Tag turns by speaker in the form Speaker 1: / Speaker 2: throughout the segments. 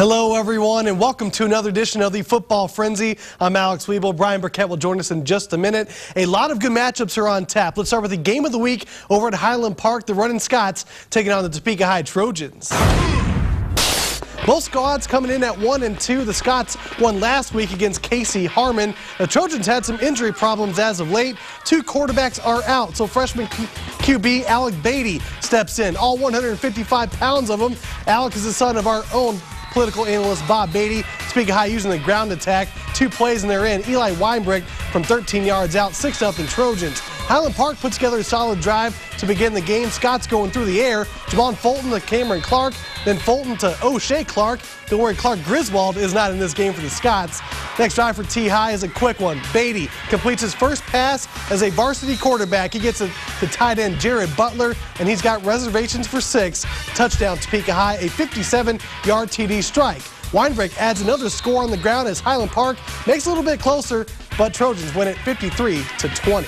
Speaker 1: Hello, everyone, and welcome to another edition of the Football Frenzy. I'm Alex Weeble. Brian Burkett will join us in just a minute. A lot of good matchups are on tap. Let's start with the game of the week over at Highland Park. The Running Scots taking on the Topeka High Trojans. Both squads coming in at 1-2. The Scots won last week against Casey Harmon. The Trojans had some injury problems as of late. Two quarterbacks are out, so freshman QB Alec Beatty steps in. All 155 pounds of him. Alec is the son of our own political analyst Bob Beatty. Topeka High using the ground attack. 2 plays and they're in. Eli Weinbrich from 13 yards out, 6-0 Trojans. Highland Park puts together a solid drive to begin the game. Scots going through the air. Javon Fulton to Cameron Clark, then Fulton to O'Shea Clark. Don't worry, Clark Griswold is not in this game for the Scots. Next drive for T-High is a quick one. Beatty completes his first pass as a varsity quarterback. He gets it to tight end Jared Butler, and he's got reservations for 6. Touchdown Topeka High, a 57-yard TD strike. Weinbrich adds another score on the ground as Highland Park makes it a little bit closer, but Trojans win it 53-20.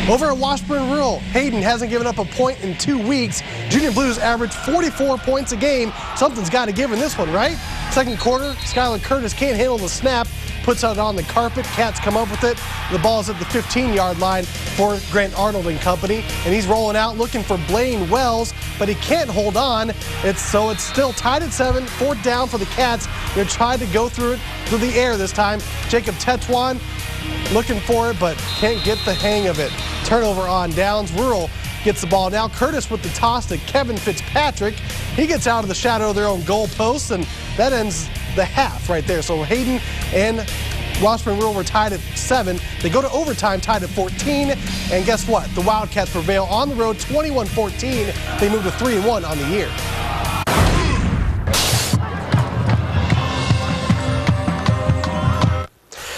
Speaker 1: Over at Washburn Rural, Hayden hasn't given up a point in 2 weeks. Junior Blues average 44 points a game. Something's got to give in this one, right? Second quarter, Skylar Curtis can't handle the snap, puts it on the carpet. Cats come up with it. The ball is at the 15-yard line for Grant Arnold and company, and he's rolling out looking for Blaine Wells, but he can't hold on. It's still tied at 7. 4th down for the Cats. They're trying to go through the air this time. Jacob Tetuan looking for it, but can't get the hang of it. Turnover on downs. Rural gets the ball now. Curtis with the toss to Kevin Fitzpatrick. He gets out of the shadow of their own goal post, and that ends the half right there. So Hayden and Washburn Rural were tied at 7. They go to overtime tied at 14. And guess what? The Wildcats prevail on the road 21-14. They move to 3-1 on the year.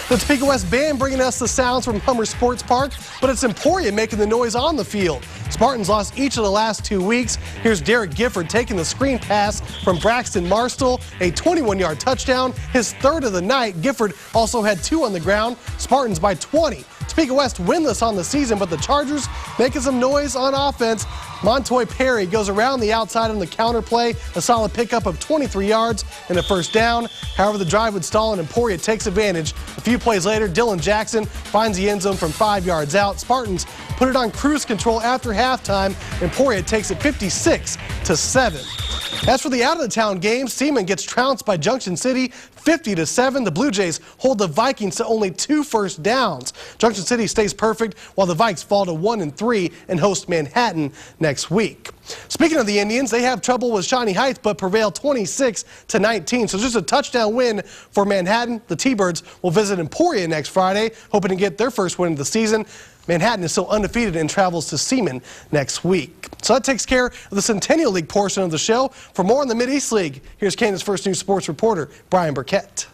Speaker 1: The Topeka West Band bringing us the sounds from Hummer Sports Park, but it's Emporia making the noise on the field. Spartans lost each of the last 2 weeks. Here's Derek Gifford taking the screen pass from Braxton Marstall, a 21-yard touchdown, his 3rd of the night. Gifford also had 2 on the ground. Spartans by 20. Topeka West winless on the season, but the Chargers making some noise on offense. Montoy Perry goes around the outside on the counter play, a solid pickup of 23 yards and a 1st down. However, the drive would stall and Emporia takes advantage. A few plays later, Dylan Jackson finds the end zone from 5 yards out. Spartans put it on cruise control after halftime. Emporia takes it 56-7. As for the out-of-the-town game, Seaman gets trounced by Junction City 50-7. The Blue Jays hold the Vikings to only 2 first downs. Junction City stays perfect while the Vikes fall to 1-3 and host Manhattan next week. Speaking of the Indians, they have trouble with Shawnee Heights but prevail 26-19. So just a touchdown win for Manhattan. The T-Birds will visit Emporia next Friday, hoping to get their first win of the season. Manhattan is still undefeated and travels to Seaman next week. So that takes care of the Centennial League portion of the show. For more on the Mid-East League, here's Canada's first news sports reporter, Brian Burkett.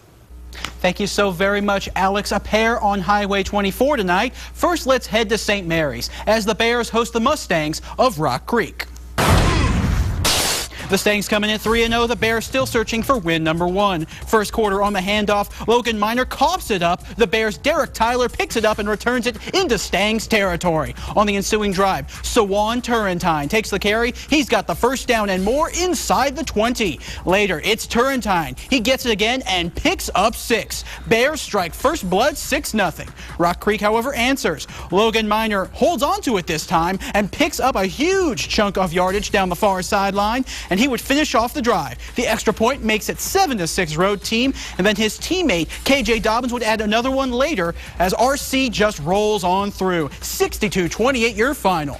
Speaker 2: Thank you so very much, Alex. A pair on Highway 24 tonight. First, let's head to St. Mary's as the Bears host the Mustangs of Rock Creek. The Stangs coming in 3-0. The Bears still searching for win number 1. First quarter on the handoff. Logan Miner coughs it up. The Bears' Derek Tyler picks it up and returns it into Stangs territory. On the ensuing drive, Sawan Turrentine takes the carry. He's got the 1st down and more inside the 20. Later, it's Turrentine. He gets it again and picks up 6. Bears strike first blood 6-0. Rock Creek, however, answers. Logan Miner holds on to it this time and picks up a huge chunk of yardage down the far sideline, and he would finish off the drive. The extra point makes it 7-6 road team, and then his teammate KJ Dobbins would add another one later as RC just rolls on through. 62-28 your final.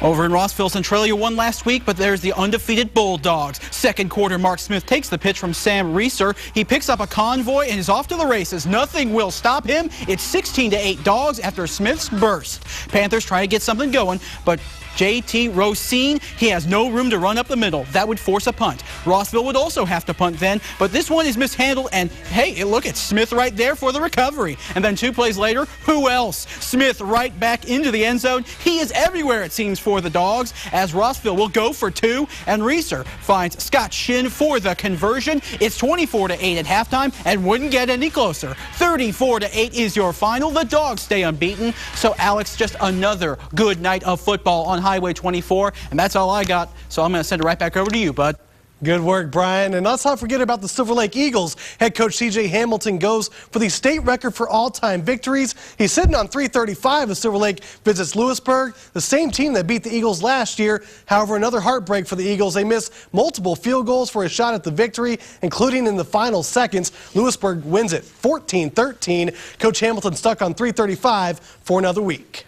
Speaker 2: Over in Rossville, Centralia won last week, but there's the undefeated Bulldogs. Second quarter, Mark Smith takes the pitch from Sam Reeser. He picks up a convoy and is off to the races. Nothing will stop him. It's 16-8 Dogs after Smith's burst. Panthers try to get something going, but J.T. Rosine, he has no room to run up the middle. That would force a punt. Rossville would also have to punt then, but this one is mishandled, and hey, look at Smith right there for the recovery. And then 2 plays later, who else? Smith right back into the end zone. He is everywhere, it seems, for the Dogs, as Rossville will go for 2, and Reeser finds Scott Shin for the conversion. It's 24-8 at halftime and wouldn't get any closer. 34-8 is your final. The Dogs stay unbeaten. So, Alex, just another good night of football on Highway 24. And that's all I got, so I'm going to send it right back over to you, bud.
Speaker 1: Good work, Brian. And let's not forget about the Silver Lake Eagles. Head coach C.J. Hamilton goes for the state record for all-time victories. He's sitting on 335 as Silver Lake visits Lewisburg, the same team that beat the Eagles last year. However, another heartbreak for the Eagles. They miss multiple field goals for a shot at the victory, including in the final seconds. Lewisburg wins it 14-13. Coach Hamilton stuck on 335 for another week.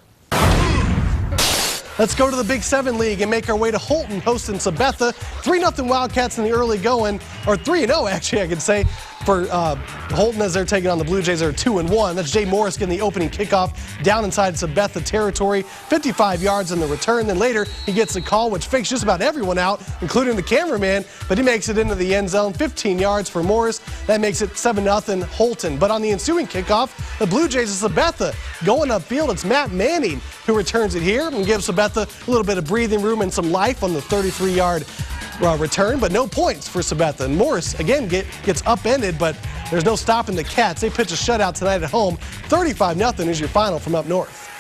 Speaker 1: Let's go to the Big 7 League and make our way to Holton hosting Sabetha. 3-0 Wildcats in the early going, or 3-0 actually I could say, for Holton as they're taking on the Blue Jays. They're 2-1. That's Jay Morris getting the opening kickoff down inside Sabetha territory. 55 yards in the return. Then later he gets a call which fakes just about everyone out, including the cameraman, but he makes it into the end zone. 15 yards for Morris. That makes it 7-0 Holton. But on the ensuing kickoff, the Blue Jays of Sabetha going upfield. It's Matt Manning who returns it here and gives Sabetha a little bit of breathing room and some life on the 33-yard return, but no points for Sabetha. And Morris, again, gets upended, but there's no stopping the Cats. They pitch a shutout tonight at home. 35-0 is your final from up north.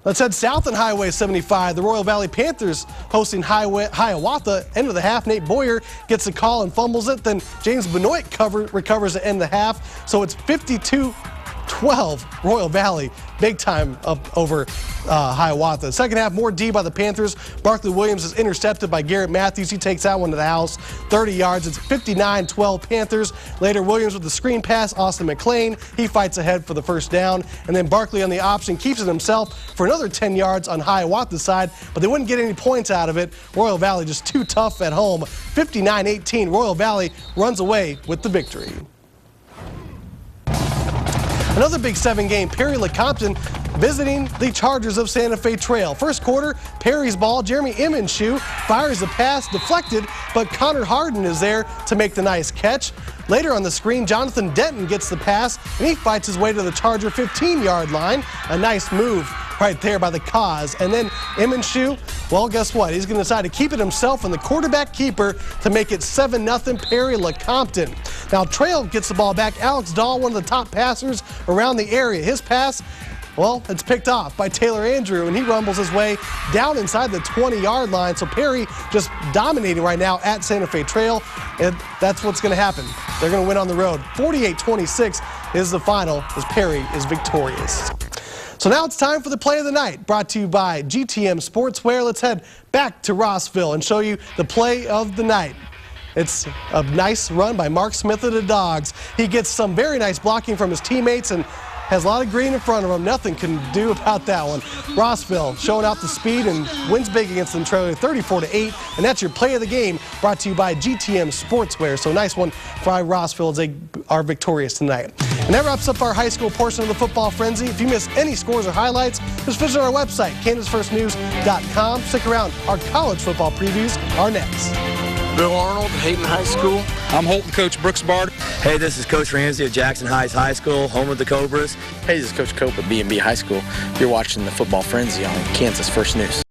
Speaker 1: Let's head south on Highway 75. The Royal Valley Panthers hosting Hiawatha. End of the half, Nate Boyer gets the call and fumbles it. Then James Benoit recovers at end of the half. So it's 52-12 Royal Valley. Big time up over Hiawatha. Second half, more D by the Panthers. Barkley Williams is intercepted by Garrett Matthews. He takes that one to the house. 30 yards. It's 59-12 Panthers. Later, Williams with the screen pass. Austin McLean, he fights ahead for the first down. And then Barkley on the option keeps it himself for another 10 yards on Hiawatha's side, but they wouldn't get any points out of it. Royal Valley just too tough at home. 59-18. Royal Valley runs away with the victory. Another Big 7 game, Perry-Lecompton visiting the Chargers of Santa Fe Trail. First quarter, Perry's ball, Jeremy Emmonshoe fires a pass, deflected, but Connor Harden is there to make the nice catch. Later on the screen, Jonathan Denton gets the pass, and he fights his way to the Charger 15-yard line. A nice move right there by the cause. And then Emmonshoe, well, guess what? He's going to decide to keep it himself and the quarterback keeper to make it 7-0 Perry-Lecompton. Now, Trail gets the ball back. Alex Dahl, one of the top passers around the area. His pass, well, it's picked off by Taylor Andrew, and he rumbles his way down inside the 20-yard line. So Perry just dominating right now at Santa Fe Trail, and that's what's going to happen. They're going to win on the road. 48-26 is the final as Perry is victorious. So now it's time for the play of the night, brought to you by GTM Sportswear. Let's head back to Rossville and show you the play of the night. It's a nice run by Mark Smith of the Dogs. He gets some very nice blocking from his teammates and has a lot of green in front of him. Nothing can do about that one. Rossville showing out the speed and wins big against them, trailing 34-8. And that's your play of the game, brought to you by GTM Sportswear. So nice one by Rossville as they are victorious tonight. And that wraps up our high school portion of the Football Frenzy. If you missed any scores or highlights, just visit our website, kansasfirstnews.com. Stick around. Our college football previews are next.
Speaker 3: Bill Arnold, Hayden High School.
Speaker 4: I'm Holton coach Brooks Bard.
Speaker 5: Hey, this is Coach Ramsey of Jackson Heights High School, home of the Cobras.
Speaker 3: Hey, this is Coach Cope at B&B High School. You're watching the Football Frenzy on Kansas First News.